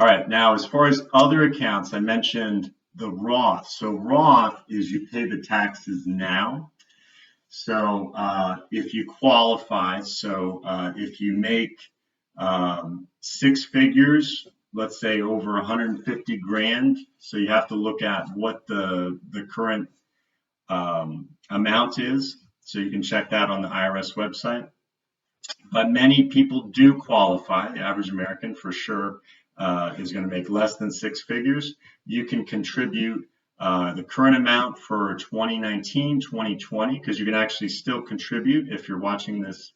All right, now as far as other accounts, I mentioned the Roth. So Roth is you pay the taxes now. So if you qualify, if you make six figures, let's say over 150 grand, so you have to look at what the current amount is. So you can check that on the IRS website. But many people do qualify. The average American, for sure, is going to make less than six figures. You can contribute the current amount for 2019, 2020, because you can actually still contribute if you're watching this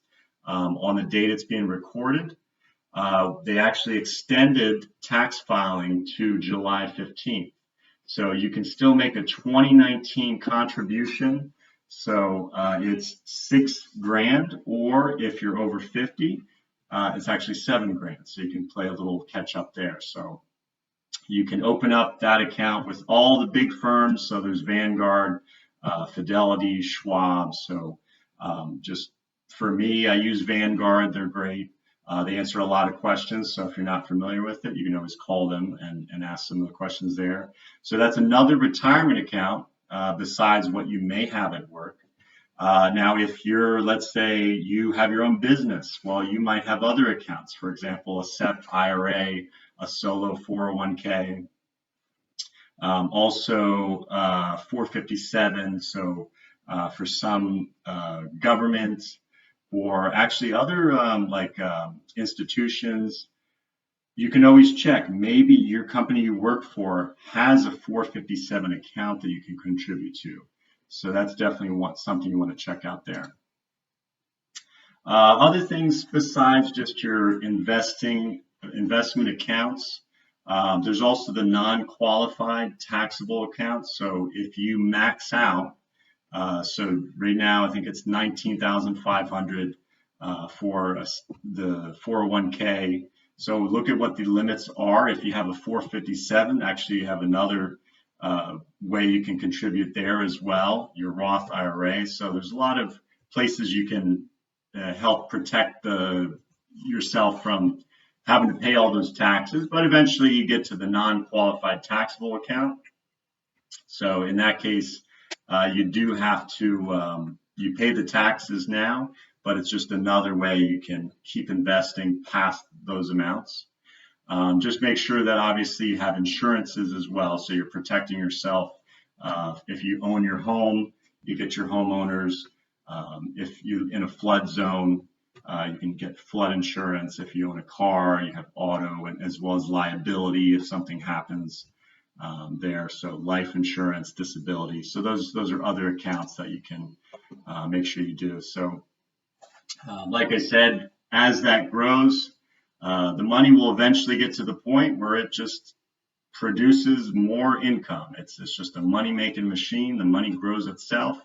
on the date it's being recorded. They actually extended tax filing to July 15th. So you can still make a 2019 contribution. So it's 6 grand, or if you're over 50, it's actually 7 grand. So you can play a little catch up there. So you can open up that account with all the big firms. So there's Vanguard, Fidelity, Schwab. So just for me, I use Vanguard. They're great. They answer a lot of questions. So if you're not familiar with it, you can always call them and ask some of the questions there. So that's another retirement account besides what you may have at work. Now, if you're, let's say you have your own business, well, you might have other accounts, for example, a SEP IRA, a solo 401k, also 457. So for some government or actually other institutions, you can always check. Maybe your company you work for has a 457 account that you can contribute to. So that's definitely something you want to check out there. Other things besides just your investment accounts, there's also the non-qualified taxable accounts. So if you max out, so right now I think it's 19,500 for the 401k. So look at what the limits are. If you have a 457, actually you have another way you can contribute there as well, your Roth IRA. So there's a lot of places you can help protect yourself from having to pay all those taxes, but eventually you get to the non-qualified taxable account. So in that case, you do have to, you pay the taxes now, but it's just another way you can keep investing past those amounts. Just make sure that obviously you have insurances as well, so you're protecting yourself. If you own your home, you get your homeowners. If you're in a flood zone, you can get flood insurance. If you own a car, you have auto, and as well as liability if something happens there. So life insurance, disability. So those are other accounts that you can make sure you do. So like I said, as that grows, the money will eventually get to the point where it just produces more income. It's just a money-making machine. The money grows itself.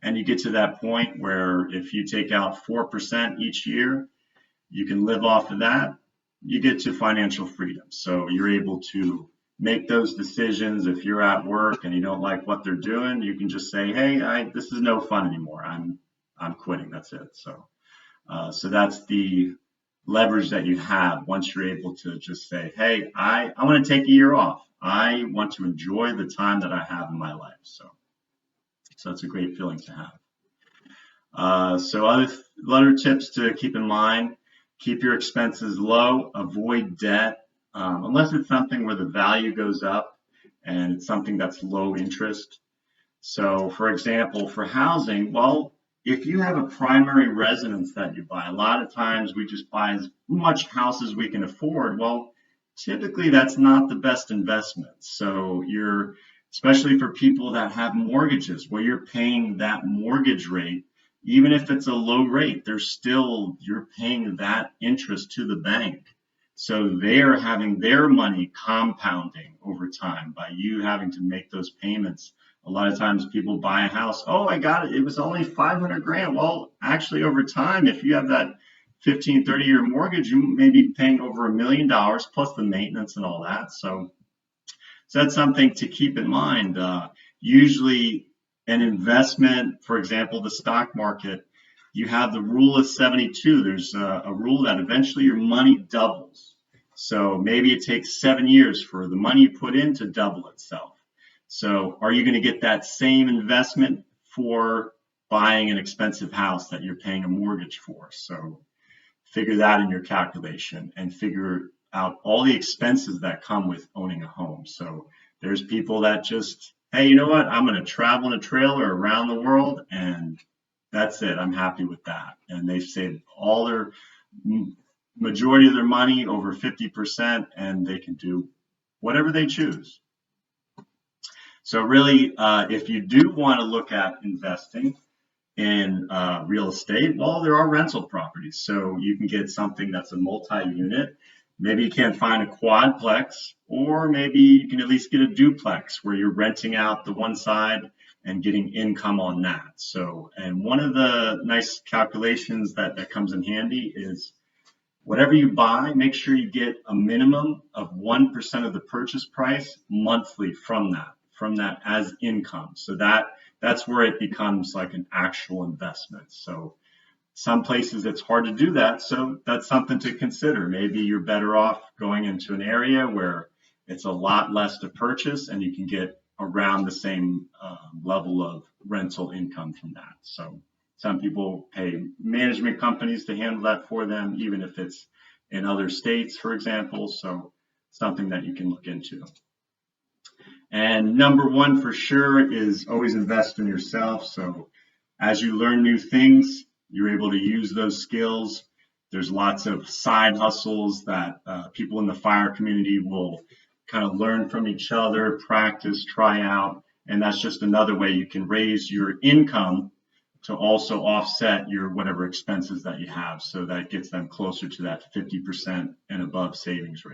And you get to that point where if you take out 4% each year, you can live off of that. You get to financial freedom. So you're able to make those decisions. If you're at work and you don't like what they're doing, you can just say, hey, this is no fun anymore. I'm quitting. That's it. So that's the leverage that you have once you're able to just say, hey, I want to take a year off. I want to enjoy the time that I have in my life. So that's a great feeling to have. So other tips to keep in mind: keep your expenses low, avoid debt, unless it's something where the value goes up and it's something that's low interest. So for example, for housing, well, if you have a primary residence that you buy, a lot of times we just buy as much house as we can afford. Well, typically that's not the best investment. So especially for people that have mortgages, where you're paying that mortgage rate, even if it's a low rate, you're paying that interest to the bank. So they're having their money compounding over time by you having to make those payments. A lot of times people buy a house, oh, I got it. It was only 500 grand. Well, actually over time, if you have that 15, 30-year mortgage, you may be paying over $1 million plus the maintenance and all that. So that's something to keep in mind. Usually an investment, for example, the stock market, you have the rule of 72. There's a rule that eventually your money doubles. So maybe it takes 7 years for the money you put in to double itself. So are you going to get that same investment for buying an expensive house that you're paying a mortgage for? So figure that in your calculation and figure out all the expenses that come with owning a home. So there's people that just, hey, you know what? I'm going to travel in a trailer around the world and that's it. I'm happy with that. And they've saved all their majority of their money, over 50%, and they can do whatever they choose. So really, if you do want to look at investing in real estate, well, there are rental properties. So you can get something that's a multi-unit. Maybe you can't find a quadplex, or maybe you can at least get a duplex where you're renting out the one side and getting income on that. So, and one of the nice calculations that comes in handy is whatever you buy, make sure you get a minimum of 1% of the purchase price monthly from that as income. So that's where it becomes like an actual investment. So some places it's hard to do that. So that's something to consider. Maybe you're better off going into an area where it's a lot less to purchase and you can get around the same level of rental income from that. So some people pay management companies to handle that for them, even if it's in other states, for example. So something that you can look into. And number one for sure is always invest in yourself. So as you learn new things, you're able to use those skills. There's lots of side hustles that people in the fire community will kind of learn from each other, practice, try out. And that's just another way you can raise your income to also offset your whatever expenses that you have. So that gets them closer to that 50% and above savings rate.